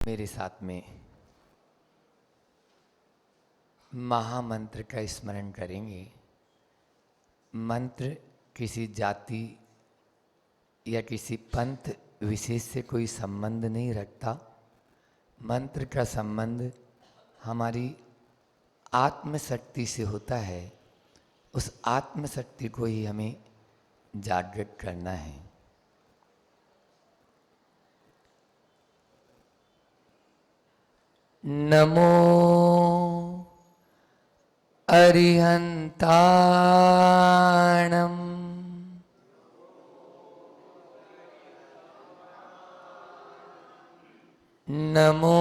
मेरे साथ में महामंत्र का स्मरण करेंगे। मंत्र किसी जाति या किसी पंथ विशेष से कोई संबंध नहीं रखता। मंत्र का संबंध हमारी आत्मशक्ति से होता है। उस आत्मशक्ति को ही हमें जागृत करना है। नमो अरिहंताणं नमो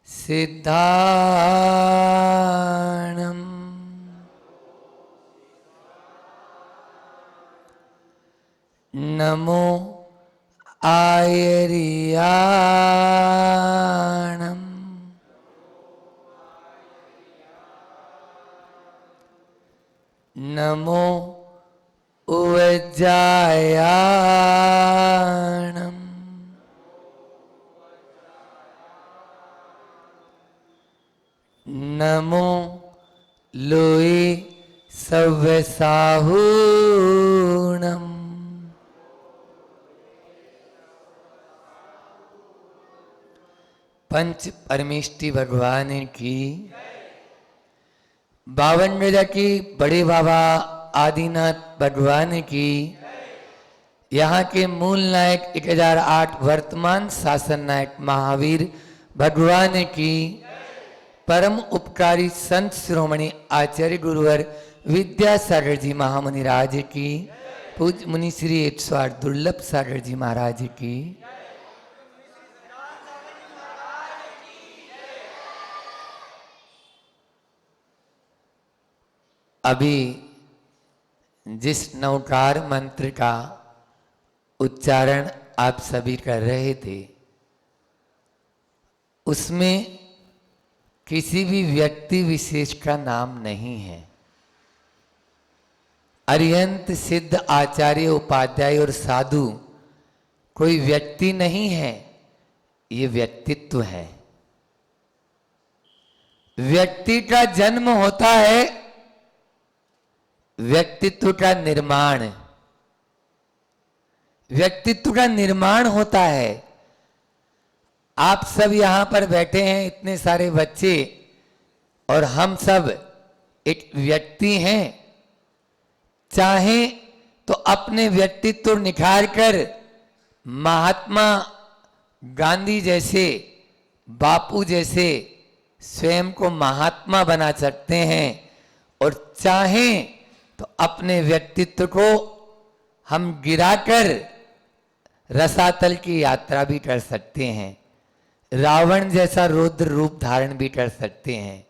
सिद्धाणं नमो आयर्याणं नमो उवज्जायाणं नमो लोये सव्यसाहूणं पंच परमेष्टि भगवान की 52 गजा की बड़े बाबा आदिनाथ भगवान की, यहाँ के मूल नायक 1008 वर्तमान शासन नायक महावीर भगवान की, परम उपकारी संत शिरोमणि आचार्य गुरुवर विद्यासागर जी महामुनि राज की, पूज्य मुनि श्री 108 दुर्लभ सागर जी महाराज की। अभी जिस नवकार मंत्र का उच्चारण आप सभी कर रहे थे, उसमें किसी भी व्यक्ति विशेष का नाम नहीं है। अरिहंत सिद्ध आचार्य उपाध्याय और साधु कोई व्यक्ति नहीं है, ये व्यक्तित्व है। व्यक्ति का जन्म होता है, व्यक्तित्व का निर्माण, व्यक्तित्व का निर्माण होता है। आप सब यहां पर बैठे हैं, इतने सारे बच्चे, और हम सब एक व्यक्ति हैं। चाहे तो अपने व्यक्तित्व निखार कर महात्मा गांधी जैसे, बापू जैसे स्वयं को महात्मा बना सकते हैं, और चाहें तो अपने व्यक्तित्व को हम गिराकर रसातल की यात्रा भी कर सकते हैं, रावण जैसा रौद्र रूप धारण भी कर सकते हैं।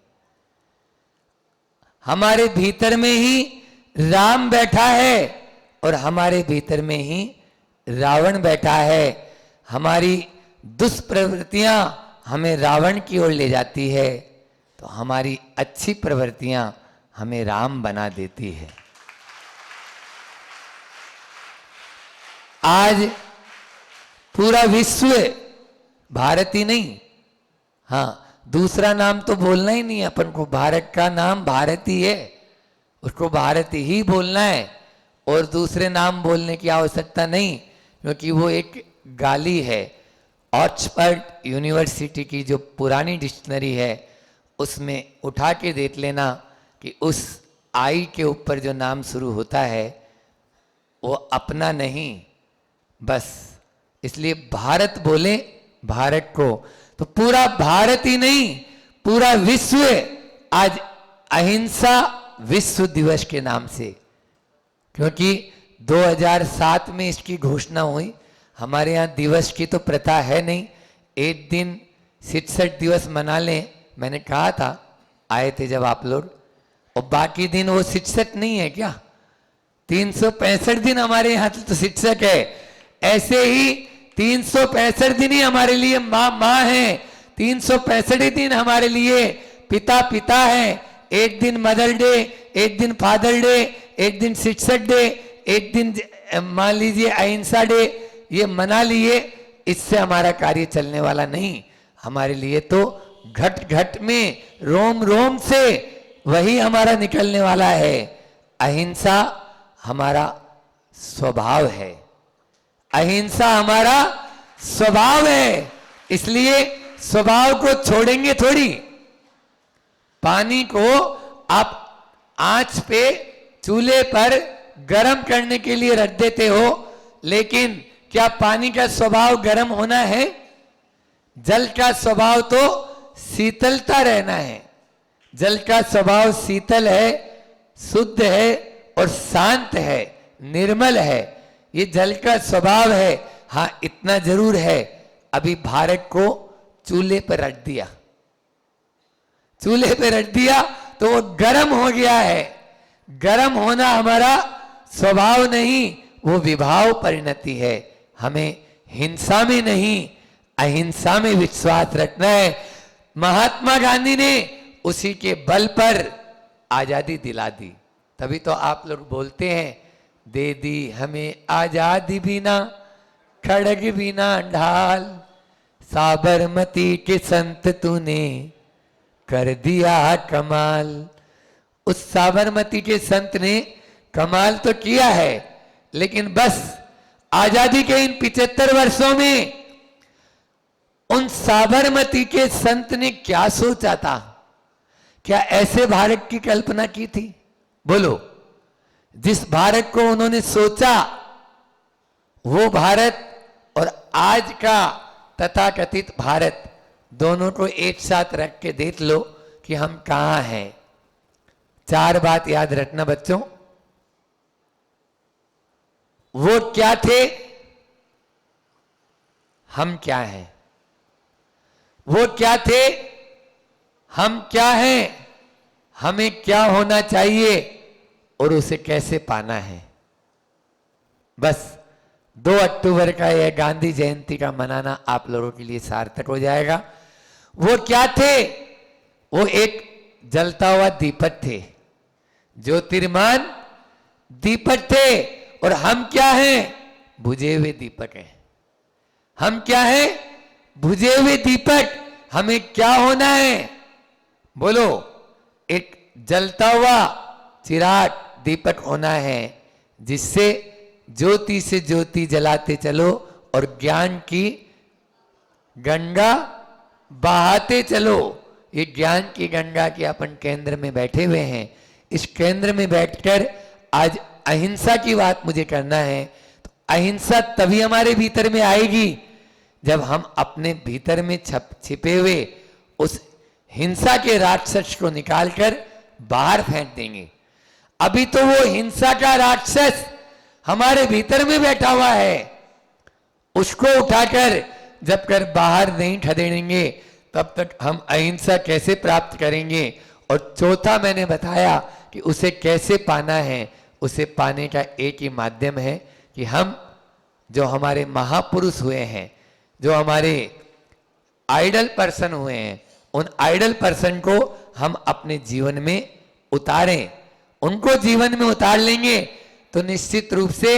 हमारे भीतर में ही राम बैठा है और हमारे भीतर में ही रावण बैठा है। हमारी दुष्प्रवृत्तियां हमें रावण की ओर ले जाती है, तो हमारी अच्छी प्रवृत्तियां हमें राम बना देती है। आज पूरा विश्व, भारत ही नहीं, हाँ दूसरा नाम तो बोलना ही नहीं, अपन को भारत का नाम भारत ही है, उसको भारत ही बोलना है, और दूसरे नाम बोलने की आवश्यकता नहीं, क्योंकि वो एक गाली है। ऑक्सफोर्ड यूनिवर्सिटी की जो पुरानी डिक्शनरी है, उसमें उठा के देख लेना कि उस आई के ऊपर जो नाम शुरू होता है वो अपना नहीं, बस इसलिए भारत बोले भारत को। तो पूरा भारत ही नहीं, पूरा विश्व आज अहिंसा विश्व दिवस के नाम से, क्योंकि 2007 में इसकी घोषणा हुई। हमारे यहाँ दिवस की तो प्रथा है नहीं, एक दिन 66 दिवस मना लें, मैंने कहा था, आए थे जब आप लोग, और बाकी दिन वो शिक्षक नहीं है क्या? 365 दिन हमारे यहाँ तो शिक्षक है। ऐसे ही 365 दिन ही हमारे लिए माँ है, 365 दिन हमारे लिए पिता पिता है। एक दिन मदर डे, एक दिन फादर डे, एक दिन शिक्षक डे, एक दिन मान लीजिए अहिंसा डे, ये मना लिए, इससे हमारा कार्य चलने वाला नहीं। हमारे लिए तो घट घट में, रोम रोम से वही हमारा निकलने वाला है। अहिंसा हमारा स्वभाव है, अहिंसा हमारा स्वभाव है, इसलिए स्वभाव को छोड़ेंगे थोड़ी। पानी को आप आंच पे चूल्हे पर गर्म करने के लिए रख देते हो, लेकिन क्या पानी का स्वभाव गर्म होना है? जल का स्वभाव तो शीतलता रहना है। जल का स्वभाव शीतल है, शुद्ध है और शांत है, निर्मल है। ये जल का स्वभाव है। हाँ, इतना जरूर है, अभी भारत को चूल्हे पर रख दिया, चूल्हे पर रख दिया तो वो गर्म हो गया है। गर्म होना हमारा स्वभाव नहीं, वो विभाव परिणति है। हमें हिंसा में नहीं, अहिंसा में विश्वास रखना है। महात्मा गांधी ने उसी के बल पर आजादी दिला दी। तभी तो आप लोग बोलते हैं, दे दी हमें आजादी बिना खड़ग बिना ढाल, साबरमती के संत तूने कर दिया कमाल। उस साबरमती के संत ने कमाल तो किया है, लेकिन बस आजादी के इन 75 वर्षों में उन साबरमती के संत ने क्या सोचा था? क्या ऐसे भारत की कल्पना की थी? बोलो। जिस भारत को उन्होंने सोचा, वो भारत और आज का तथाकथित भारत, दोनों को एक साथ रख के देख लो कि हम कहां हैं। 4 बात याद रखना बच्चों। वो क्या थे, हम क्या हैं। वो क्या थे, हम क्या हैं, हमें क्या होना चाहिए और उसे कैसे पाना है। बस 2 अक्टूबर का यह गांधी जयंती का मनाना आप लोगों के लिए सार्थक हो जाएगा। वो क्या थे? वो एक जलता हुआ दीपक थे, ज्योतिर्मान दीपक थे। और हम क्या हैं? बुझे हुए दीपक हैं। हम क्या हैं? बुझे हुए दीपक। हमें क्या होना है? बोलो। एक जलता हुआ चिराग दीपक होना है, जिससे ज्योति से ज्योति जलाते चलो और ज्ञान की गंगा बहाते चलो। ये ज्ञान की गंगा के अपन केंद्र में बैठे हुए हैं। इस केंद्र में बैठकर आज अहिंसा की बात मुझे करना है। तो अहिंसा तभी हमारे भीतर में आएगी जब हम अपने भीतर में छिपे हुए उस हिंसा के राक्षस को निकालकर बाहर फेंक देंगे। अभी तो वो हिंसा का राक्षस हमारे भीतर में बैठा हुआ है, उसको उठाकर जब कर बाहर नहीं खदेड़ेंगे तब तक हम अहिंसा कैसे प्राप्त करेंगे। और चौथा मैंने बताया कि उसे कैसे पाना है। उसे पाने का एक ही माध्यम है कि हम जो हमारे महापुरुष हुए हैं, जो हमारे आइडल पर्सन हुए हैं, उन आइडल पर्सन को हम अपने जीवन में उतारें। उनको जीवन में उतार लेंगे तो निश्चित रूप से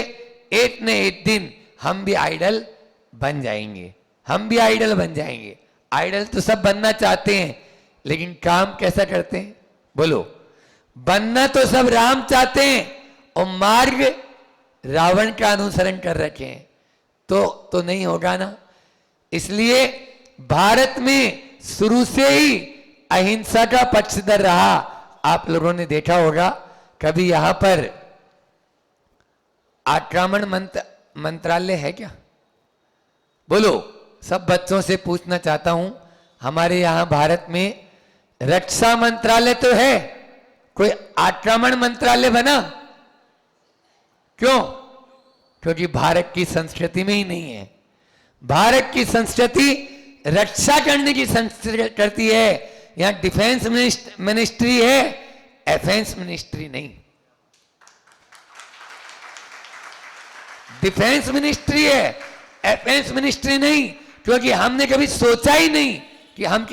एक न एक दिन हम भी आइडल बन जाएंगे। हम भी आइडल बन जाएंगे। आइडल तो सब बनना चाहते हैं, लेकिन काम कैसा करते हैं? बोलो। बनना तो सब राम चाहते हैं और मार्ग रावण का अनुसरण कर रखे हैं, तो नहीं होगा ना। इसलिए भारत में शुरू से ही अहिंसा का पक्षधर रहा। आप लोगों ने देखा होगा, कभी यहां पर आक्रमण मंत्रालय है क्या? बोलो। सब बच्चों से पूछना चाहता हूं, हमारे यहां भारत में रक्षा मंत्रालय तो है, कोई आक्रमण मंत्रालय बना? क्यों? क्योंकि भारत की संस्कृति में ही नहीं है। भारत की संस्कृति रक्षा करने की संस्कृति करती है। यहां डिफेंस मिनिस्ट्री है, एफेंस मिनिस्ट्री नहीं। डिफेंस मिनिस्ट्री है, एफेंस मिनिस्ट्री नहीं। क्योंकि हमने कभी सोचा ही नहीं कि हम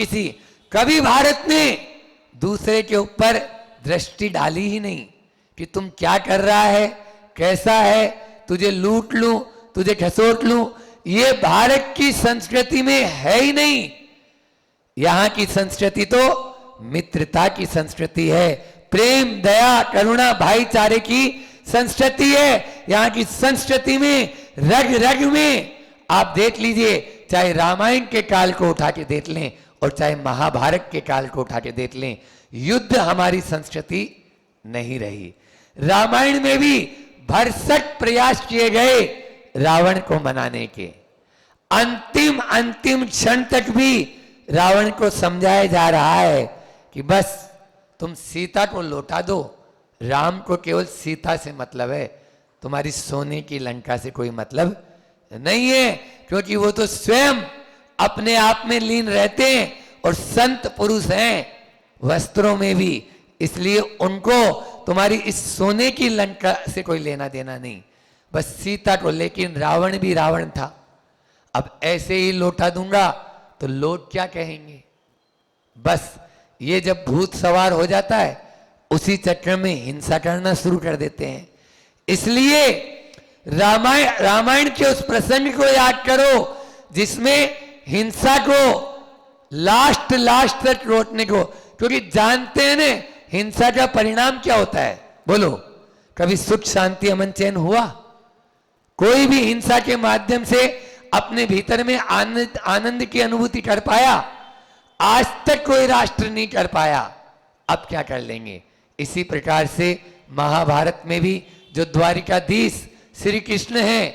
कभी भारत ने दूसरे के ऊपर दृष्टि डाली ही नहीं कि तुम क्या कर रहा है, कैसा है, तुझे लूट लूं, तुझे खसोट लूं। ये भारत की संस्कृति में है ही नहीं। यहां की संस्कृति तो मित्रता की संस्कृति है, प्रेम दया करुणा भाईचारे की संस्कृति है। यहां की संस्कृति में रग रग में आप देख लीजिए, चाहे रामायण के काल को उठा के देख लें और चाहे महाभारत के काल को उठा के देख लें, युद्ध हमारी संस्कृति नहीं रही। रामायण में भी भरसक प्रयास किए गए रावण को मनाने के, अंतिम अंतिम क्षण तक भी रावण को समझाया जा रहा है कि बस तुम सीता को लौटा दो, राम को केवल सीता से मतलब है, तुम्हारी सोने की लंका से कोई मतलब नहीं है, क्योंकि वो तो स्वयं अपने आप में लीन रहते हैं और संत पुरुष हैं वस्त्रों में भी, इसलिए उनको तुम्हारी इस सोने की लंका से कोई लेना देना नहीं, बस सीता को। लेकिन रावण भी रावण था, अब ऐसे ही लौटा दूंगा तो लोग क्या कहेंगे। बस ये जब भूत सवार हो जाता है उसी चक्कर में हिंसा करना शुरू कर देते हैं। इसलिए रामायण के उस प्रसंग को याद करो जिसमें हिंसा को लास्ट तक रोकने को, क्योंकि जानते हैं ना हिंसा का परिणाम क्या होता है, बोलो कभी सुख शांति अमन चैन हुआ? कोई भी हिंसा के माध्यम से अपने भीतर में आनंद की अनुभूति कर पाया? आज तक कोई राष्ट्र नहीं कर पाया, अब क्या कर लेंगे। इसी प्रकार से महाभारत में भी जो द्वारिकाधीश श्री कृष्ण हैं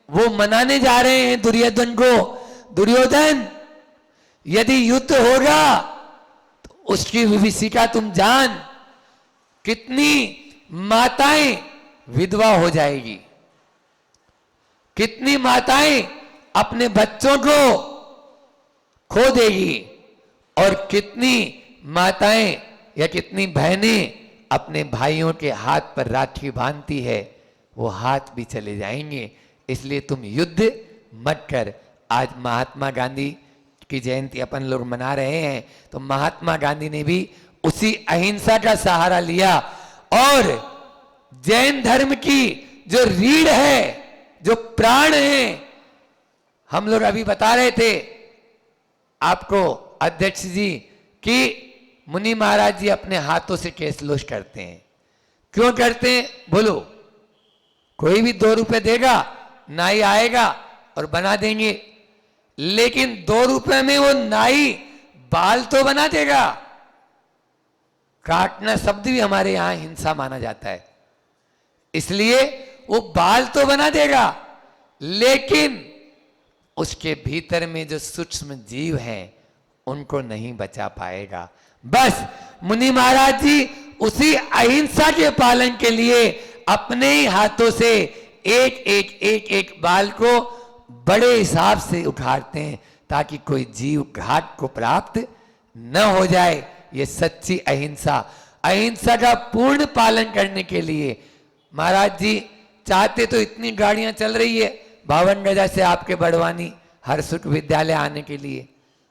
वो मनाने जा रहे हैं दुर्योधन को, दुर्योधन यदि युद्ध होगा तो उसकी विभीषिका तुम जान, कितनी माताएं विधवा हो जाएगी, कितनी माताएं अपने बच्चों को खो देगी, और कितनी माताएं या कितनी बहनें अपने भाइयों के हाथ पर राखी बांधती है, वो हाथ भी चले जाएंगे। इसलिए तुम युद्ध मत कर। आज महात्मा गांधी की जयंती अपन लोग मना रहे हैं, तो महात्मा गांधी ने भी उसी अहिंसा का सहारा लिया, और जैन धर्म की जो रीढ़ है, जो प्राण है, हम लोग अभी बता रहे थे आपको अध्यक्ष जी कि मुनि महाराज जी अपने हाथों से केसलोश करते हैं। क्यों करते हैं बोलो? कोई भी 2 रुपए देगा, नाई आएगा और बना देंगे, लेकिन 2 रुपए में वो नाई बाल तो बना देगा। काटना शब्द भी हमारे यहां हिंसा माना जाता है, इसलिए वो बाल तो बना देगा, लेकिन उसके भीतर में जो सूक्ष्म जीव हैं उनको नहीं बचा पाएगा। बस मुनि महाराज जी उसी अहिंसा के पालन के लिए अपने ही हाथों से एक बाल को बड़े हिसाब से उखाड़ते हैं, ताकि कोई जीव घाट को प्राप्त न हो जाए। ये सच्ची अहिंसा, अहिंसा का पूर्ण पालन करने के लिए महाराज जी चाहते तो इतनी गाड़ियां चल रही है 52 गजा से आपके बड़वानी हरसुख विद्यालय आने के लिए,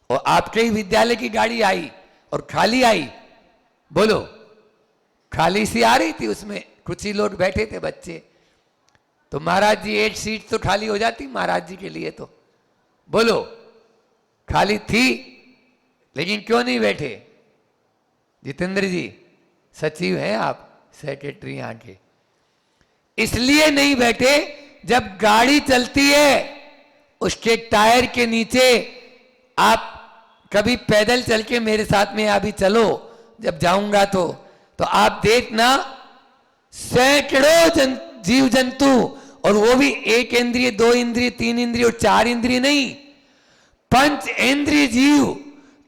और आपके ही विद्यालय की गाड़ी आई और खाली आई, बोलो खाली सी आ रही थी, उसमें कुछ ही लोग बैठे थे बच्चे, तो महाराज जी 1 सीट तो खाली हो जाती महाराज जी के लिए, तो बोलो खाली थी, लेकिन क्यों नहीं बैठे? जितेंद्र जी सचिव हैं आप, सेक्रेटरी यहाँ के, इसलिए नहीं बैठे जब गाड़ी चलती है उसके टायर के नीचे आप कभी पैदल चल के मेरे साथ में अभी चलो, जब जाऊंगा तो आप देखना सैकड़ों जीव जंतु, और वो भी 1 इंद्रिय 2 इंद्रिय 3 इंद्रिय और 4 इंद्रिय नहीं, 5 इंद्रिय जीव,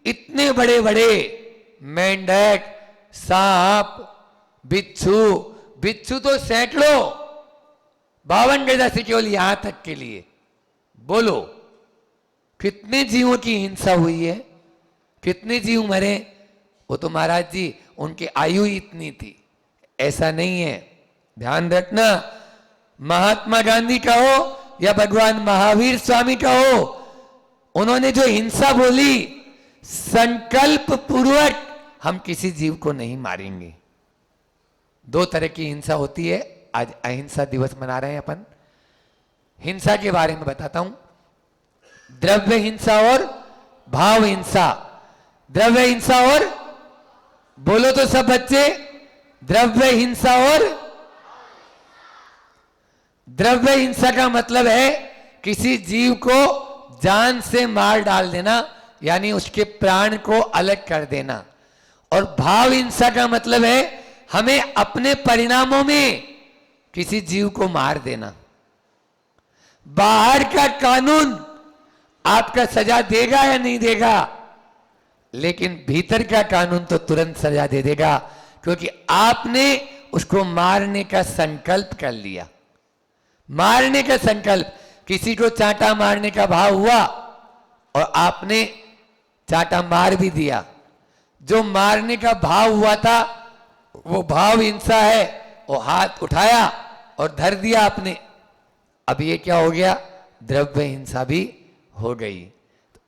इतने बड़े बड़े मेंढक, सांप, बिच्छू तो सैकड़ों 52 गजा से केवल यहां तक के लिए, बोलो कितने जीवों की हिंसा हुई है, कितने जीव मरे? वो तो महाराज जी उनकी आयु ही इतनी थी, ऐसा नहीं है। ध्यान रखना, महात्मा गांधी का हो या भगवान महावीर स्वामी का हो, उन्होंने जो हिंसा बोली, संकल्प पूर्वक हम किसी जीव को नहीं मारेंगे। 2 तरह की हिंसा होती है। आज अहिंसा दिवस मना रहे हैं अपन, हिंसा के बारे में बताता हूं। द्रव्य हिंसा और भाव हिंसा। द्रव्य हिंसा और, बोलो तो सब बच्चे, द्रव्य हिंसा और, द्रव्य हिंसा का मतलब है किसी जीव को जान से मार डाल देना, यानी उसके प्राण को अलग कर देना। और भाव हिंसा का मतलब है हमें अपने परिणामों में किसी जीव को मार देना। बाहर का कानून आपका सजा देगा या नहीं देगा, लेकिन भीतर का कानून तो तुरंत सजा दे देगा, क्योंकि आपने उसको मारने का संकल्प कर लिया। मारने का संकल्प, किसी को चांटा मारने का भाव हुआ और आपने चांटा मार भी दिया, जो मारने का भाव हुआ था वो भाव हिंसा है। वो हाथ उठाया और धर दिया आपने, अब ये क्या हो गया, द्रव्य हिंसा भी हो गई।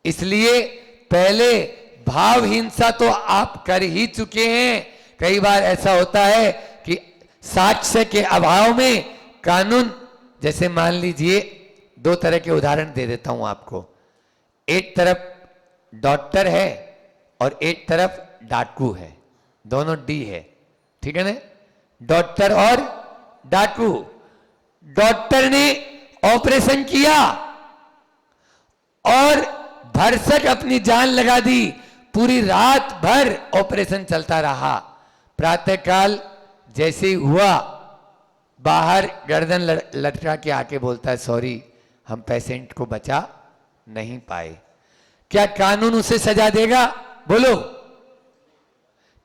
इसलिए पहले भाव हिंसा तो आप कर ही चुके हैं। कई बार ऐसा होता है कि साक्ष्य के अभाव में कानून, जैसे मान लीजिए दो तरह के उदाहरण दे देता हूं आपको। एक तरफ डॉक्टर है और एक तरफ डाकू है, दोनों डी है, ठीक है ना। डॉक्टर और डाकू, डॉक्टर ने ऑपरेशन किया और भरसक अपनी जान लगा दी, पूरी रात भर ऑपरेशन चलता रहा। प्रातःकाल जैसे ही हुआ, बाहर गर्दन लटका के आके बोलता है सॉरी, हम पेशेंट को बचा नहीं पाए। क्या कानून उसे सजा देगा? बोलो,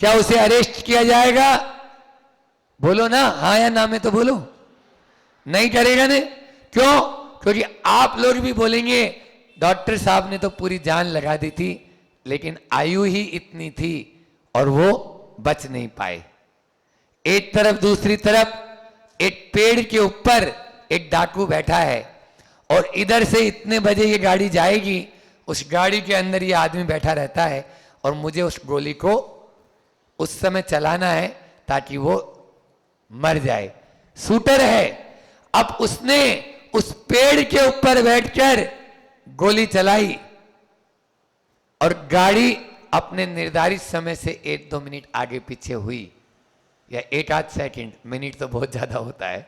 क्या उसे अरेस्ट किया जाएगा? बोलो ना, हाँ या ना में तो बोलो। नहीं करेगा ने, क्यों? क्योंकि आप लोग भी बोलेंगे डॉक्टर साहब ने तो पूरी जान लगा दी थी, लेकिन आयु ही इतनी थी और वो बच नहीं पाए। एक तरफ, दूसरी तरफ एक पेड़ के ऊपर एक डाकू बैठा है और इधर से इतने बजे ये गाड़ी जाएगी, उस गाड़ी के अंदर ये आदमी बैठा रहता है और मुझे उस गोली को उस समय चलाना है ताकि वो मर जाए। शूटर है, अब उसने उस पेड़ के ऊपर बैठकर गोली चलाई और गाड़ी अपने निर्धारित समय से 1-2 मिनट आगे पीछे हुई, या 1-8 सेकंड, मिनट तो बहुत ज्यादा होता है,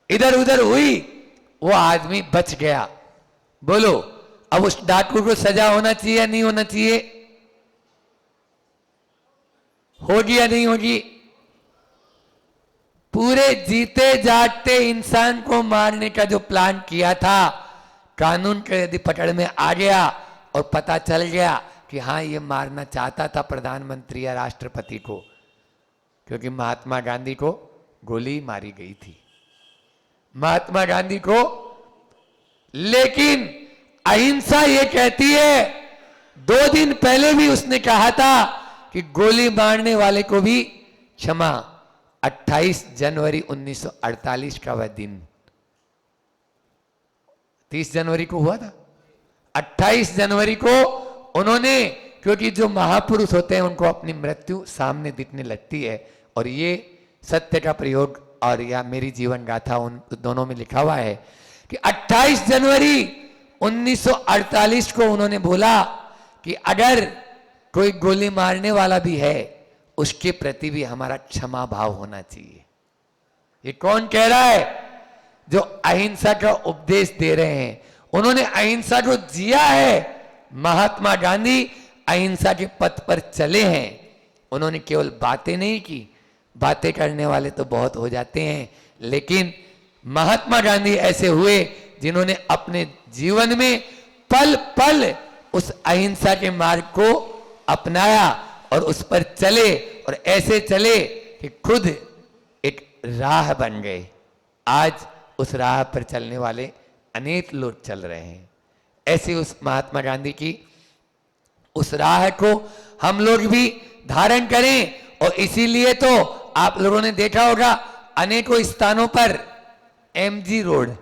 इधर उधर हुई, वो आदमी बच गया। बोलो, अब उस डाकू को सजा होना चाहिए या नहीं होना चाहिए? होगी या नहीं होगी? पूरे जीते जागते इंसान को मारने का जो प्लान किया था, कानून के यदि पकड़ में आ गया और पता चल गया कि हाँ ये मारना चाहता था प्रधानमंत्री या राष्ट्रपति को, क्योंकि महात्मा गांधी को गोली मारी गई थी, महात्मा गांधी को। लेकिन अहिंसा ये कहती है, 2 दिन पहले भी उसने कहा था कि गोली मारने वाले को भी क्षमा। 28 जनवरी 1948 का वह दिन, 30 जनवरी को हुआ था। 28 जनवरी को उन्होंने, क्योंकि जो महापुरुष होते हैं उनको अपनी मृत्यु सामने दिखने लगती है, और ये सत्य का प्रयोग और या मेरी जीवन गाथा उन दोनों में लिखा हुआ है कि 28 जनवरी 1948 को उन्होंने बोला कि अगर कोई गोली मारने वाला भी है, उसके प्रति भी हमारा क्षमा भाव होना चाहिए। ये कौन कह रहा है? जो अहिंसा का उपदेश दे रहे हैं, उन्होंने अहिंसा को जिया है। महात्मा गांधी अहिंसा के पथ पर चले हैं, उन्होंने केवल बातें नहीं की। बातें करने वाले तो बहुत हो जाते हैं, लेकिन महात्मा गांधी ऐसे हुए जिन्होंने अपने जीवन में पल पल उस अहिंसा के मार्ग को अपनाया और उस पर चले, और ऐसे चले कि खुद एक राह बन गए। आज उस राह पर चलने वाले अनेक लोग चल रहे हैं। ऐसे उस महात्मा गांधी की उस राह को हम लोग भी धारण करें। और इसीलिए तो आप लोगों ने देखा होगा अनेकों स्थानों पर एमजी रोड,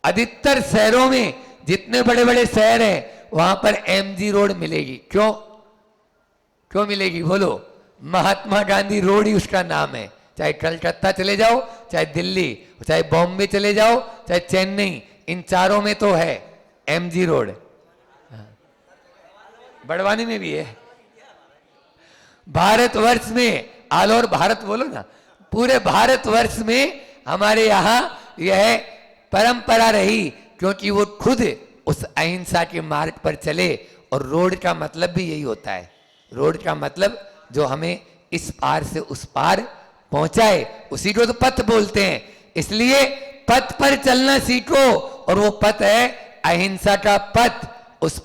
अधिकतर शहरों में जितने बड़े बड़े शहर हैं वहां पर एमजी रोड मिलेगी। क्यों क्यों मिलेगी? बोलो, महात्मा गांधी रोड ही उसका नाम है। चाहे कलकत्ता चले जाओ, चाहे दिल्ली, चाहे बॉम्बे चले जाओ, चाहे चेन्नई, इन चारों में तो है एमजी रोड। बड़वानी में भी है। भारतवर्ष में, ऑल ओवर भारत बोलो ना, पूरे भारतवर्ष में हमारे यहाँ यह परंपरा रही, क्योंकि वो खुद उस अहिंसा के मार्ग पर चले। और रोड का मतलब भी यही होता है, रोड का मतलब जो हमें इस पार से उस पार पहुंचाए, उसी को तो पथ बोलते हैं। इसलिए पथ पर चलना सीखो, और वो पथ है अहिंसा का पथ। उस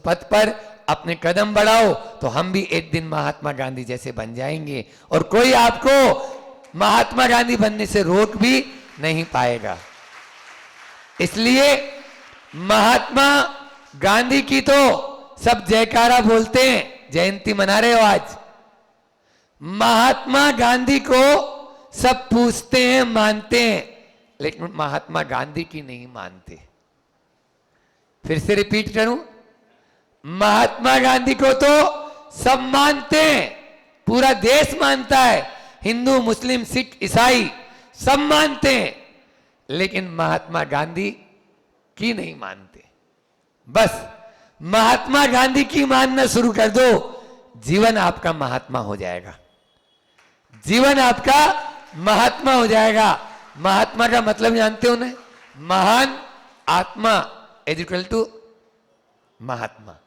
पथ पर अपने कदम बढ़ाओ, तो हम भी एक दिन महात्मा गांधी जैसे बन जाएंगे, और कोई आपको महात्मा गांधी बनने से रोक भी नहीं पाएगा। इसलिए महात्मा गांधी की तो सब जयकारा बोलते हैं, जयंती मना रहे हो आज। महात्मा गांधी को सब पूछते हैं, मानते हैं, लेकिन महात्मा गांधी की नहीं मानते। फिर से रिपीट करूं, महात्मा गांधी को तो सब मानते हैं, पूरा देश मानता है, हिंदू मुस्लिम सिख ईसाई सब मानते हैं, लेकिन महात्मा गांधी की नहीं मानते। बस महात्मा गांधी की मानना शुरू कर दो, जीवन आपका महात्मा हो जाएगा, जीवन आपका महात्मा हो जाएगा। महात्मा का मतलब जानते हो ना, महान आत्मा इज इक्वल टू महात्मा।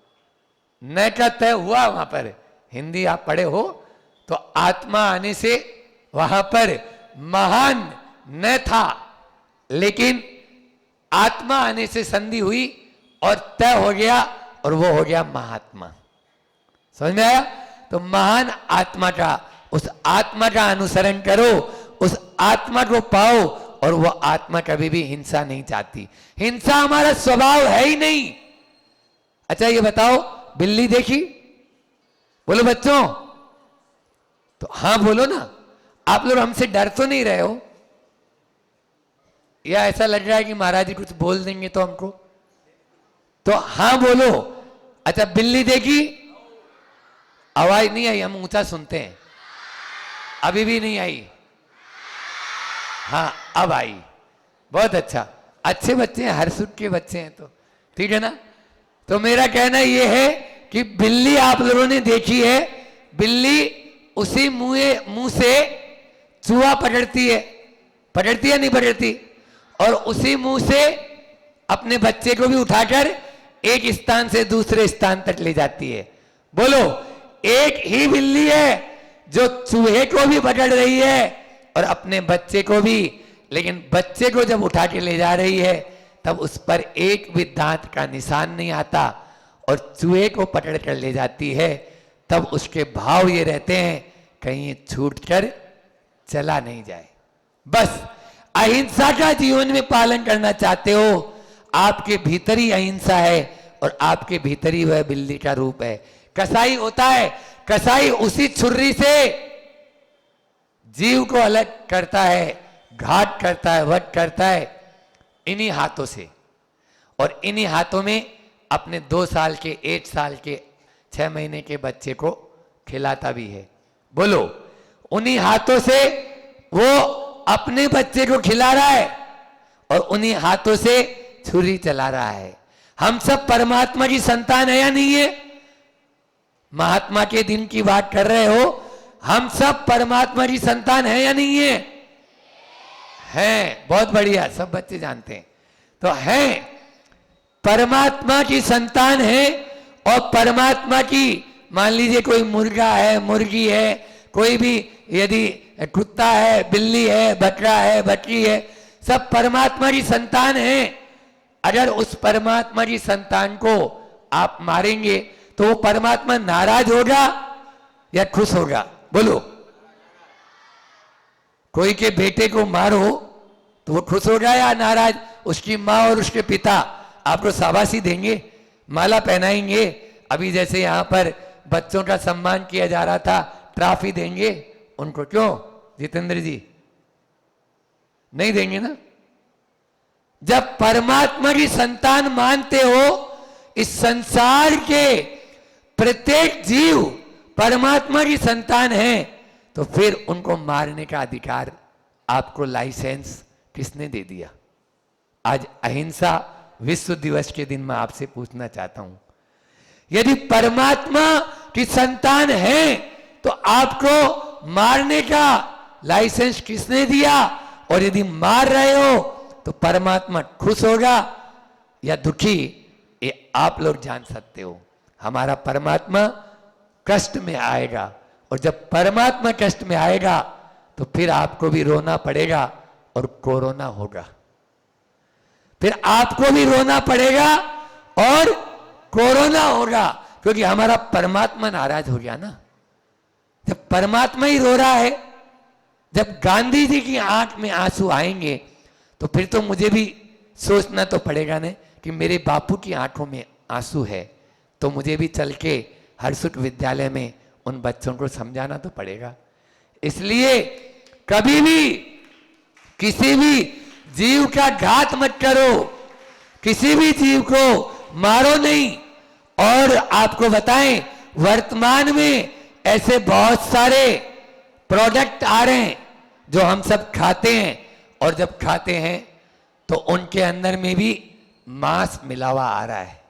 न का तय हुआ वहां पर, हिंदी आप पढ़े हो तो आत्मा आने से वहां पर महान न था, लेकिन आत्मा आने से संधि हुई और तय हो गया, और वो हो गया महात्मा। समझ में आया? तो महान आत्मा का, उस आत्मा का अनुसरण करो, उस आत्मा को पाओ, और वो आत्मा कभी भी हिंसा नहीं चाहती। हिंसा हमारा स्वभाव है ही नहीं। अच्छा ये बताओ, बिल्ली देखी? बोलो बच्चों, तो हाँ बोलो ना। आप लोग हमसे डर तो नहीं रहे हो, या ऐसा लग रहा है कि महाराज जी कुछ बोल देंगे तो हमको? तो हाँ बोलो। अच्छा बिल्ली देखी? आवाज नहीं आई, हम ऊंचा सुनते हैं। अभी भी नहीं आई? हाँ अब आई, बहुत अच्छा। अच्छे बच्चे हैं, हर सुख के बच्चे हैं, तो ठीक है ना। तो मेरा कहना यह है कि बिल्ली आप लोगों ने देखी है, बिल्ली उसी मुंह से चूहा पकड़ती है नहीं पकड़ती, और उसी मुंह से अपने बच्चे को भी उठाकर एक स्थान से दूसरे स्थान तक ले जाती है। बोलो, एक ही बिल्ली है जो चूहे को भी पकड़ रही है और अपने बच्चे को भी, लेकिन बच्चे को जब उठा के ले जा रही है तब उस पर एक भी दांत का निशान नहीं आता, और चूहे को पकड़ कर ले जाती है तब उसके भाव ये रहते हैं कहीं ये छूट कर चला नहीं जाए। बस अहिंसा का जीवन में पालन करना चाहते हो, आपके भीतर ही अहिंसा है, और आपके भीतर ही वह बिल्ली का रूप है। कसाई होता है, कसाई उसी छुरी से जीव को अलग करता है, घाट करता है, वध करता है, इन्हीं हाथों से। और इन्हीं हाथों में अपने 2 साल के, 1 साल के, 6 महीने के बच्चे को खिलाता भी है। बोलो, उन्हीं हाथों से वो अपने बच्चे को खिला रहा है, और उन्हीं हाथों से छुरी चला रहा है। हम सब परमात्मा की संतान है या नहीं है? महात्मा के दिन की बात कर रहे हो, हम सब परमात्मा की संतान है या नहीं है? हैं, बहुत बढ़िया, सब बच्चे जानते हैं। तो हैं, परमात्मा की संतान है, और परमात्मा की, मान लीजिए कोई मुर्गा है, मुर्गी है, कोई भी यदि कुत्ता है, बिल्ली है, बकरा है, बकरी है, सब परमात्मा की संतान है। अगर उस परमात्मा की संतान को आप मारेंगे तो वो परमात्मा नाराज होगा या खुश होगा? बोलो, कोई के बेटे को मारो तो वो खुश होगा या नाराज? उसकी माँ और उसके पिता आपको शाबाशी देंगे, माला पहनाएंगे। अभी जैसे यहां पर बच्चों का सम्मान किया जा रहा था, ट्रॉफी देंगे उनको, क्यों जितेंद्र जी? नहीं देंगे ना। जब परमात्मा की संतान मानते हो, इस संसार के प्रत्येक जीव परमात्मा की संतान है, तो फिर उनको मारने का अधिकार, आपको लाइसेंस किसने दे दिया? आज अहिंसा विश्व दिवस के दिन मैं आपसे पूछना चाहता हूं, यदि परमात्मा की संतान है तो आपको मारने का लाइसेंस किसने दिया? और यदि मार रहे हो तो परमात्मा खुश होगा या दुखी, ये आप लोग जान सकते हो। हमारा परमात्मा कष्ट में आएगा, और जब परमात्मा कष्ट में आएगा तो फिर आपको भी रोना पड़ेगा और कोरोना होगा। फिर आपको भी रोना पड़ेगा और कोरोना होगा, क्योंकि हमारा परमात्मा नाराज हो गया ना। जब परमात्मा ही रो रहा है, जब गांधी जी की आंख में आंसू आएंगे तो फिर तो मुझे भी सोचना तो पड़ेगा ना कि मेरे बापू की आंखों में आंसू है, तो मुझे भी चल के हर्षुट विद्यालय में उन बच्चों को समझाना तो पड़ेगा। इसलिए कभी भी किसी भी जीव का घात मत करो, किसी भी जीव को मारो नहीं। और आपको बताएं, वर्तमान में ऐसे बहुत सारे प्रोडक्ट आ रहे हैं जो हम सब खाते हैं, और जब खाते हैं तो उनके अंदर में भी मांस मिला हुआ आ रहा है।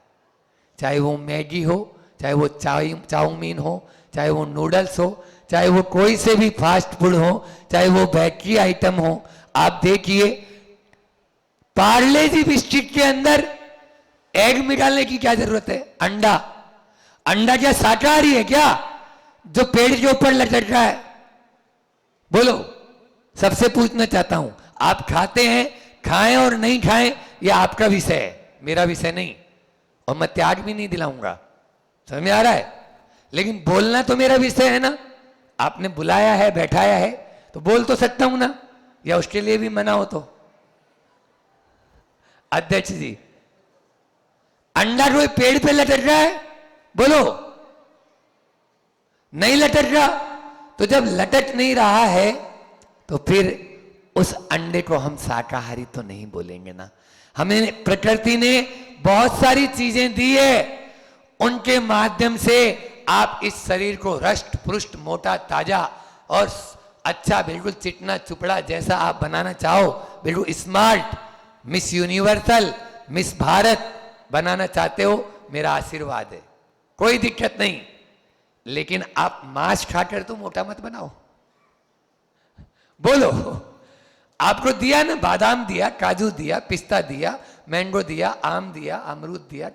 चाहे वो मैगी हो, चाहे वो चाउमीन हो, चाहे वो नूडल्स हो, चाहे वो कोई से भी फास्ट फूड हो, चाहे वो बेकरी आइटम हो। आप देखिए, पार्ले जी बिस्किट के अंदर एग निकालने की क्या जरूरत है? अंडा। अंडा क्या शाकाहारी है क्या, जो पेड़ के ऊपर लटक रहा है? बोलो, सबसे पूछना चाहता हूं, आप खाते हैं, खाएं और नहीं खाएं यह आपका विषय है, मेरा विषय नहीं। और मैं त्याग भी नहीं दिलाऊंगा, समझ में आ रहा है? लेकिन बोलना तो मेरा विषय है ना। आपने बुलाया है, बैठाया है, तो बोल तो सकता हूं ना, या उसके लिए भी मना हो तो। अध्यक्ष जी, अंडा कोई पेड़ पे लटक रहा है? बोलो, नहीं लटक रहा। तो जब लटक नहीं रहा है तो फिर उस अंडे को हम शाकाहारी तो नहीं बोलेंगे ना। हमें प्रकृति ने बहुत सारी चीजें दी है, उनके माध्यम से आप इस शरीर को रष्ट पुष्ट, मोटा, ताजा और अच्छा, बिल्कुल चिकना चुपड़ा जैसा आप बनाना चाहो, बिल्कुल smart, Miss Universal, Miss Bharat बनाना चाहते हो, मेरा आशीर्वाद है, कोई दिक्कत नहीं। लेकिन आप मांस खाकर तो मोटा मत बनाओ। बोलो, आपको दिया ना, बादाम दिया, काजू दिया, पिस्ता दिया, मैंगो दिया, आम दिया, अमरूद दिया,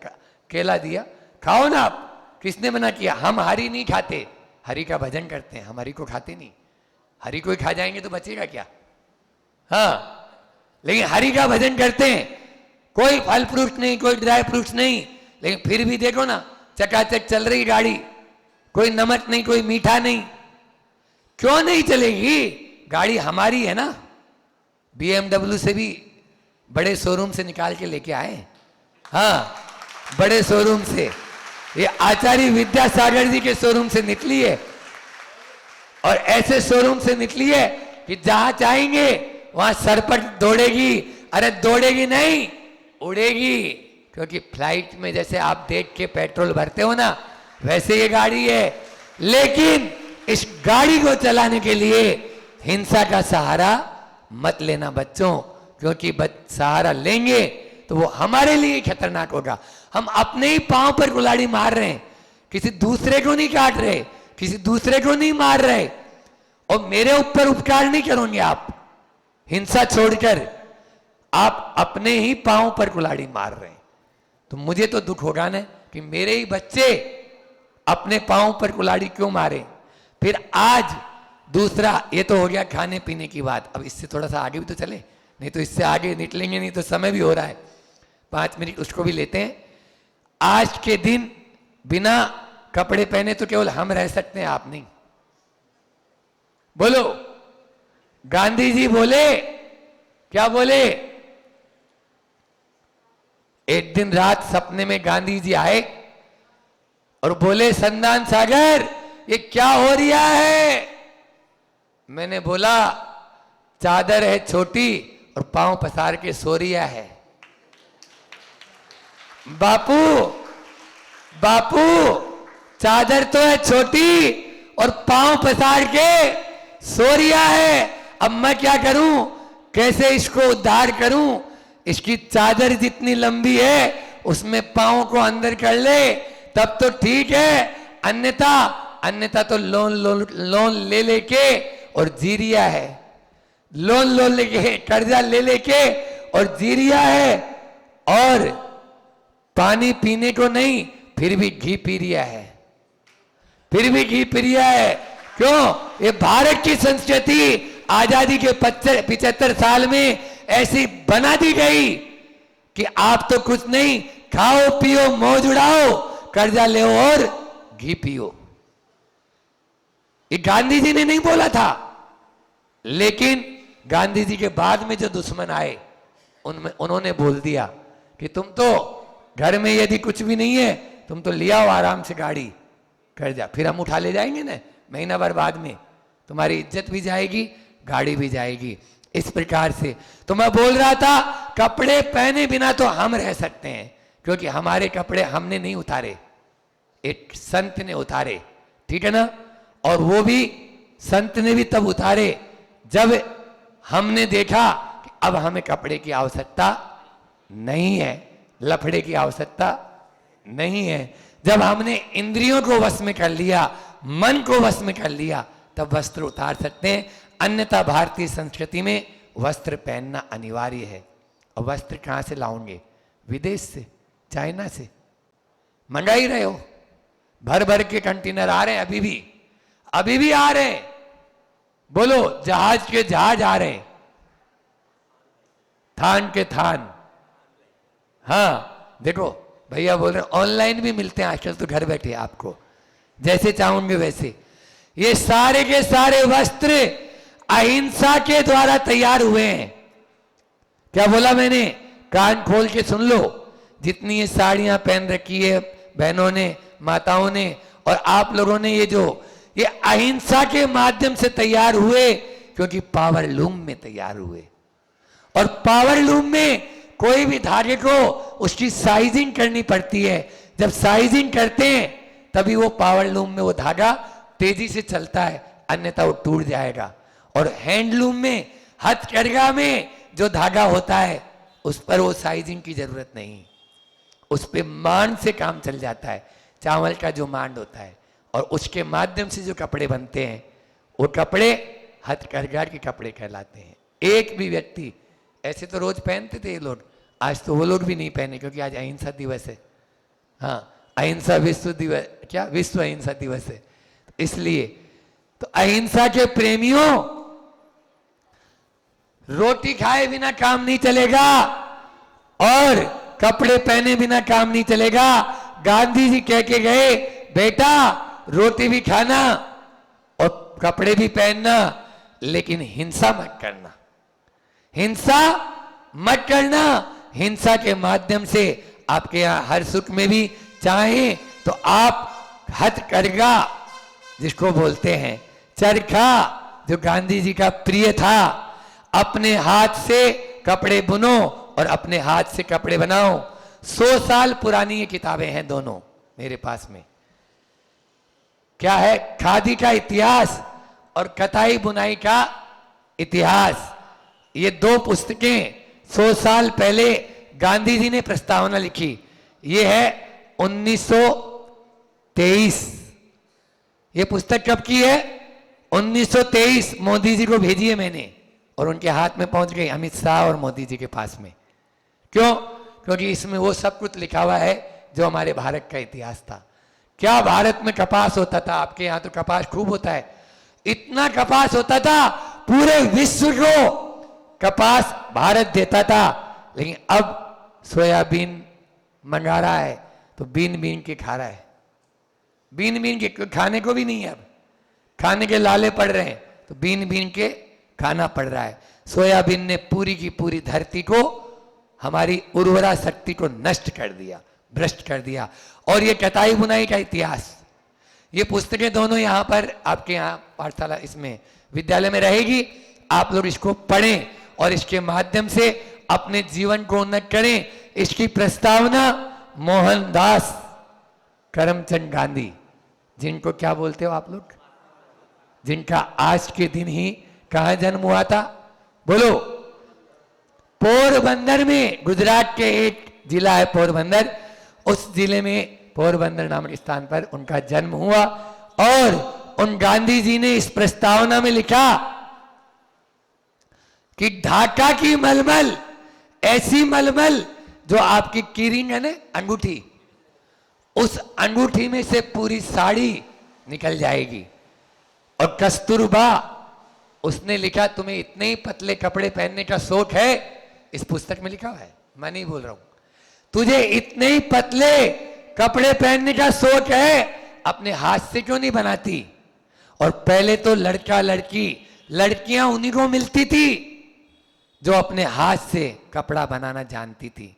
केला दिया, खाओ ना आप। किसने मना किया? हम हरी नहीं खाते, हरि का भजन करते हैं, हम हरि को खाते नहीं। हरि को ही खा जाएंगे तो बचेगा क्या? हाँ, लेकिन हरि का भजन करते हैं, कोई फल फ्रूट नहीं, कोई ड्राई फ्रूट्स नहीं। लेकिन फिर भी देखो ना, चकाचक चल रही गाड़ी, कोई नमक नहीं, कोई मीठा नहीं। क्यों नहीं चलेगी? गाड़ी हमारी है ना। BMW से भी बड़े शोरूम से निकाल के लेके आए। हाँ, बड़े शोरूम से, ये आचार्य विद्यासागर जी के शोरूम से निकली है, और ऐसे शोरूम से निकली है कि जहां चाहेंगे वहां सरपट दौड़ेगी। अरे दौड़ेगी नहीं, उड़ेगी, क्योंकि फ्लाइट में जैसे आप देख के पेट्रोल भरते हो ना, वैसे ये गाड़ी है। लेकिन इस गाड़ी को चलाने के लिए हिंसा का सहारा मत लेना बच्चों, क्योंकि सहारा लेंगे तो वो हमारे लिए खतरनाक होगा। हम अपने ही पांव पर कुल्हाड़ी मार रहे हैं, किसी दूसरे को नहीं काट रहे, किसी दूसरे को नहीं मार रहे, और मेरे ऊपर उपकार नहीं करोगे आप। हिंसा छोड़कर आप अपने ही पांव पर कुल्हाड़ी मार रहे हैं, तो मुझे तो दुख होगा ना कि मेरे ही बच्चे अपने पांव पर कुल्हाड़ी क्यों मारे। फिर आज दूसरा, ये तो हो गया खाने पीने की बात। अब इससे थोड़ा सा आगे भी तो चले, नहीं तो इससे आगे निकलेंगे नहीं तो समय भी हो रहा है। 5 मिनट उसको भी लेते हैं। आज के दिन बिना कपड़े पहने तो केवल हम रह सकते हैं, आप नहीं। बोलो, गांधी जी बोले, क्या बोले? एक दिन रात सपने में गांधी जी आए और बोले, संदान सागर ये क्या हो रहा है? मैंने बोला, चादर है छोटी और पांव पसार के सो रिया है। बापू, बापू, चादर तो है छोटी और पांव पसार के सो रिया है। अब मैं क्या करूं? कैसे इसको उद्धार करूं? इसकी चादर जितनी लंबी है उसमें पांव को अंदर कर ले, तब तो ठीक है, अन्यथा अन्यथा तो लोन ले लेके और जी रिया है, लोन लेके कर्जा ले लेके और जी रिया है, और पानी पीने को नहीं फिर भी घी पी रिया है, फिर भी घी पी रिया है। क्यों? ये भारत की संस्कृति आजादी के 75 साल में ऐसी बना दी गई कि आप तो कुछ नहीं, खाओ पियो मौज उड़ाओ, कर्जा ले और घी पियो। ये गांधी जी ने नहीं बोला था, लेकिन गांधी जी के बाद में जो दुश्मन आए उनमें उन्होंने बोल दिया कि तुम तो घर में यदि कुछ भी नहीं है, तुम तो लिया हो आराम से गाड़ी कर्जा, फिर हम उठा ले जाएंगे ना महीना भर बाद में, तुम्हारी इज्जत भी जाएगी, गाड़ी भी जाएगी। इस प्रकार से तो मैं बोल रहा था, कपड़े पहने बिना तो हम रह सकते हैं, क्योंकि हमारे कपड़े हमने नहीं उतारे, एक संत ने उतारे, ठीक है ना। और वो भी संत ने भी तब उतारे जब हमने देखा कि अब हमें कपड़े की आवश्यकता नहीं है, लफड़े की आवश्यकता नहीं है। जब हमने इंद्रियों को वश में कर लिया, मन को वश में कर लिया, तब वस्त्र उतार सकते हैं। अन्यथा भारतीय संस्कृति में वस्त्र पहनना अनिवार्य है। और वस्त्र कहाँ से लाओगे? विदेश से, चाइना से मंगा ही रहे हो, भर भर के कंटेनर आ रहे हैं, अभी भी आ रहे हैं। बोलो, जहाज के जहाज आ रहे हैं, थान के थान। हाँ देखो भैया बोल रहे हैं ऑनलाइन भी मिलते हैं आजकल, तो घर बैठे आपको जैसे चाहोगे वैसे। ये सारे के सारे वस्त्र अहिंसा के द्वारा तैयार हुए हैं। क्या बोला मैंने? कान खोल के सुन लो। जितनी ये साड़ियां पहन रखी है बहनों ने, माताओं ने, और आप लोगों ने, ये अहिंसा के माध्यम से तैयार हुए, क्योंकि पावर लूम में तैयार हुए। और पावर लूम में कोई भी धागे को उसकी साइजिंग करनी पड़ती है। जब साइजिंग करते हैं तभी वो पावर लूम में वो धागा तेजी से चलता है, अन्यथा वो टूट जाएगा। और हैंडलूम में, हथकरघा में जो धागा होता है उस पर वो साइजिंग की जरूरत नहीं, उस पे मांड से काम चल जाता है, चावल का जो मांड होता है, और उसके माध्यम से जो कपड़े बनते हैं वो कपड़े हथकरघा के कपड़े कहलाते हैं। एक भी व्यक्ति, ऐसे तो रोज पहनते थे ये लोग, आज तो वो लोग भी नहीं पहने, क्योंकि आज अहिंसा दिवस है। हाँ, अहिंसा विश्व दिवस, क्या विश्व अहिंसा दिवस है, इसलिए तो अहिंसा के प्रेमियों, रोटी खाए बिना काम नहीं चलेगा और कपड़े पहने बिना काम नहीं चलेगा। गांधी जी कह के गए, बेटा रोटी भी खाना और कपड़े भी पहनना, लेकिन हिंसा मत करना, हिंसा मत करना। हिंसा के माध्यम से आपके यहां हर सुख में भी चाहे तो आप हथकरघा जिसको बोलते हैं, चरखा जो गांधी जी का प्रिय था, अपने हाथ से कपड़े बुनो और अपने हाथ से कपड़े बनाओ। 100 साल पुरानी ये किताबें हैं दोनों मेरे पास में। क्या है? खादी का इतिहास और कताई बुनाई का इतिहास। ये दो पुस्तकें 100 साल पहले गांधी जी ने प्रस्तावना लिखी। ये है 1923। ये पुस्तक कब की है? 1923। मोदी जी को भेजी है मैंने और उनके हाथ में पहुंच गई, अमित शाह और मोदी जी के पास में। क्यों? क्योंकि इसमें वो सब कुछ लिखा हुआ है जो हमारे भारत का इतिहास था। क्या भारत में कपास होता था? आपके यहाँ तो कपास खूब होता है, इतना कपास होता था, पूरे विश्व को कपास भारत देता था। लेकिन अब सोयाबीन मंगा रहा है तो बीन बीन के खा रहा है, बीन बीन के, खाने को भी नहीं है, अब खाने के लाले पड़ रहे हैं तो बीन बीन के खाना पड़ रहा है। सोयाबीन ने पूरी की पूरी धरती को, हमारी उर्वरा शक्ति को नष्ट कर दिया, भ्रष्ट कर दिया। और ये कताई बुनाई का इतिहास, ये पुस्तकें दोनों यहाँ पर आपके यहाँ पाठशाला, इसमें विद्यालय में रहेगी। आप लोग इसको पढ़ें और इसके माध्यम से अपने जीवन को उन्नत करें। इसकी प्रस्तावना मोहनदास करमचंद गांधी, जिनको क्या बोलते हो आप लोग, जिनका आज के दिन ही कहाँ जन्म हुआ था? बोलो, पोरबंदर में। गुजरात के एक जिला है पोरबंदर, उस जिले में पोरबंदर नामक स्थान पर उनका जन्म हुआ। और उन गांधी जी ने इस प्रस्तावना में लिखा कि ढाका की मलमल, ऐसी मलमल जो आपकी कीरिंग है ना अंगूठी, उस अंगूठी में से पूरी साड़ी निकल जाएगी। और कस्तूरबा, उसने लिखा तुम्हें इतने ही पतले कपड़े पहनने का शौक है, इस पुस्तक में लिखा हुआ है, मैं नहीं बोल रहा हूं, तुझे इतने ही पतले कपड़े पहनने का शौक है, अपने हाथ से क्यों नहीं बनाती। और पहले तो लड़का लड़की, लड़कियां उन्हीं को मिलती थी जो अपने हाथ से कपड़ा बनाना जानती थी,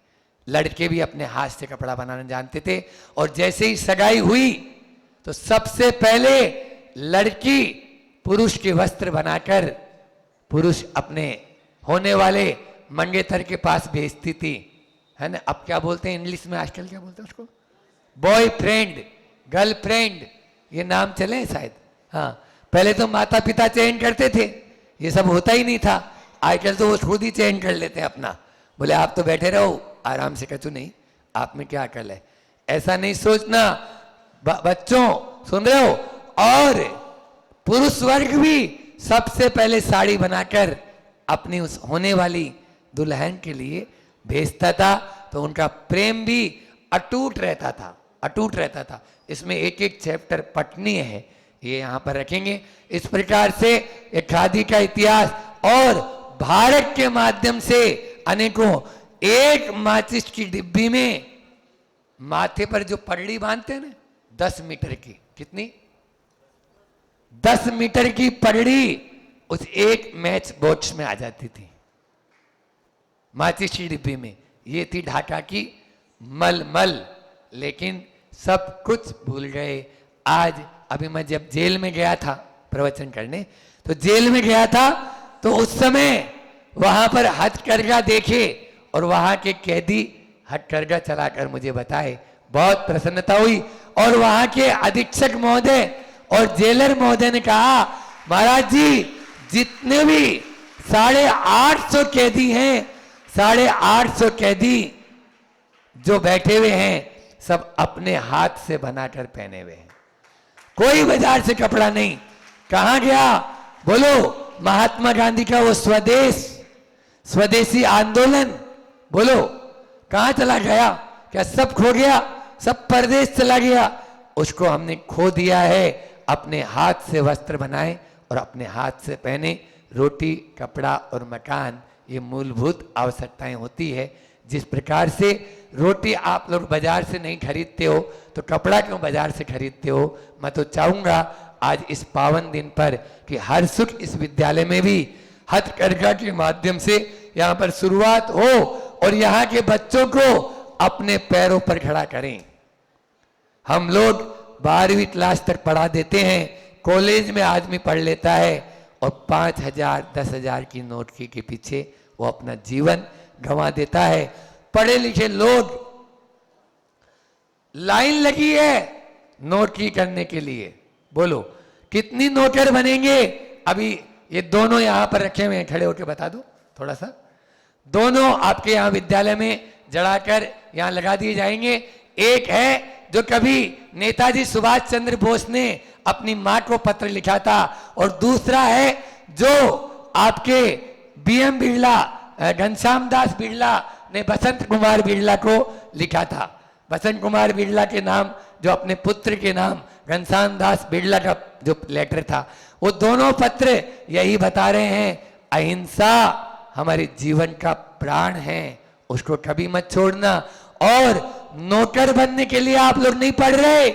लड़के भी अपने हाथ से कपड़ा बनाना जानते थे। और जैसे ही सगाई हुई तो सबसे पहले लड़की पुरुष के वस्त्र बनाकर पुरुष अपने होने वाले मंगेतर के पास भेजती थी, है ना। अब क्या बोलते हैं इंग्लिश में आजकल, क्या बोलते हैं उसको, बॉयफ्रेंड, गर्लफ्रेंड, ये नाम चले हैं शायद। हाँ, पहले तो माता पिता चयन करते थे, ये सब होता ही नहीं था। आजकल तो वो खुद ही चयन कर लेते हैं अपना, बोले आप तो बैठे रहो आराम से, कचू नहीं, आप में क्या अकल है। ऐसा नहीं सोचना बच्चों, सुन रहे हो। और पुरुष वर्ग भी सबसे पहले साड़ी बनाकर अपनी उस होने वाली दुल्हन के लिए भेजता था, तो उनका प्रेम भी अटूट रहता था, अटूट रहता था। इसमें एक एक चैप्टर पठनीय है, ये यहाँ पर रखेंगे। इस प्रकार से एक खादी का इतिहास, और भारत के माध्यम से अनेकों, एक माचिस की डिब्बी में माथे पर जो पगड़ी बांधते हैं ना 10 मीटर की, कितनी, 10 मीटर की पगड़ी उस एक मैच बॉक्स में आ जाती थी, माचिस की डिब्बी में। ये थी ढाका की मलमल। लेकिन सब कुछ भूल गए। आज अभी मैं जब जेल में गया था प्रवचन करने, तो जेल में गया था, तो उस समय वहां पर हथकरघा देखे, और वहां के कैदी हथकरघा चलाकर मुझे बताए, बहुत प्रसन्नता हुई। और वहां के अधीक्षक महोदय और जेलर महोदय ने कहा, महाराज जी जितने भी 850 कैदी हैं, 850 कैदी जो बैठे हुए हैं, सब अपने हाथ से बनाकर पहने हुए हैं, कोई बाजार से कपड़ा नहीं। कहां गया बोलो महात्मा गांधी का वो स्वदेशी आंदोलन, बोलो कहां चला गया, क्या सब खो गया, सब परदेश चला गया। उसको हमने खो दिया है। अपने हाथ से वस्त्र बनाए और अपने हाथ से पहने। रोटी, कपड़ा और मकान, ये मूलभूत आवश्यकताएं होती है। जिस प्रकार से रोटी आप लोग बाजार से नहीं खरीदते हो, तो कपड़ा क्यों बाजार से खरीदते हो। मैं तो चाहूंगा आज इस पावन दिन पर कि हर सुख इस विद्यालय में भी हथकरघा के माध्यम से यहाँ पर शुरुआत हो, और यहाँ के बच्चों को अपने पैरों पर खड़ा करें। हम लोग 12वीं क्लास तक पढ़ा देते हैं, कॉलेज में आदमी पढ़ लेता है, और 5,000 10,000 की नोट के पीछे वो अपना जीवन गंवा देता है। पढ़े लिखे लोग, लाइन लगी है नौकरी करने के लिए, बोलो कितनी नौकर बनेंगे। अभी ये दोनों यहां पर रखे हुए हैं, खड़े होकर बता दो थोड़ा सा। दोनों आपके यहां विद्यालय में जड़ाकर यहां लगा दिए जाएंगे। एक है जो कभी नेताजी सुभाष चंद्र बोस ने अपनी मां को पत्र लिखा था, और दूसरा है जो आपके बीएम बिरला, घनश्याम दास बिरला ने बसंत कुमार बिरला को लिखा था। बसंत कुमार बिरला के नाम, जो अपने पुत्र के नाम घनश्याम दास बिरला का जो लेटर था, वो दोनों पत्र यही बता रहे हैं, अहिंसा हमारे जीवन का प्राण है, उसको कभी मत छोड़ना। और नौकर बनने के लिए आप लोग नहीं पढ़ रहे,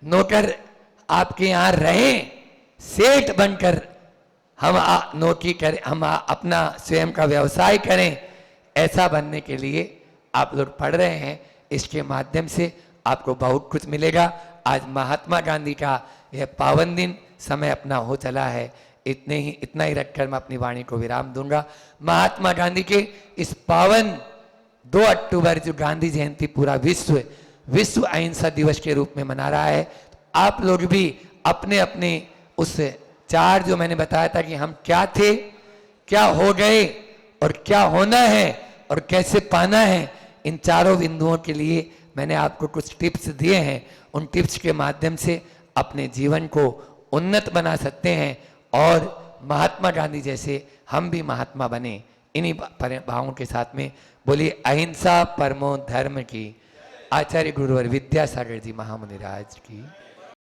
नौकर आपके यहां रहे, सेठ बनकर हम नौकरी करें, हम अपना स्वयं का व्यवसाय करें, ऐसा बनने के लिए आप लोग पढ़ रहे हैं। इसके माध्यम से आपको बहुत कुछ मिलेगा। आज महात्मा गांधी का यह पावन दिन, समय अपना हो चला है। इतना ही रखकर मैं अपनी वाणी को विराम दूंगा। महात्मा गांधी के इस पावन 2 अक्टूबर जो गांधी जयंती पूरा विश्व अहिंसा दिवस के रूप में मना रहा है, आप लोग भी अपने अपने उस 4 जो मैंने बताया था कि हम क्या थे, क्या हो गए और क्या होना है और कैसे पाना है, इन चारों बिंदुओं के लिए मैंने आपको कुछ टिप्स दिए हैं, उन टिप्स के माध्यम से अपने जीवन को उन्नत बना सकते हैं और महात्मा गांधी जैसे हम भी महात्मा बने। इन्हीं भावों के साथ में बोलिए अहिंसा परमो धर्म की। आचार्य गुरुवर विद्यासागर जी महामुनि राज की।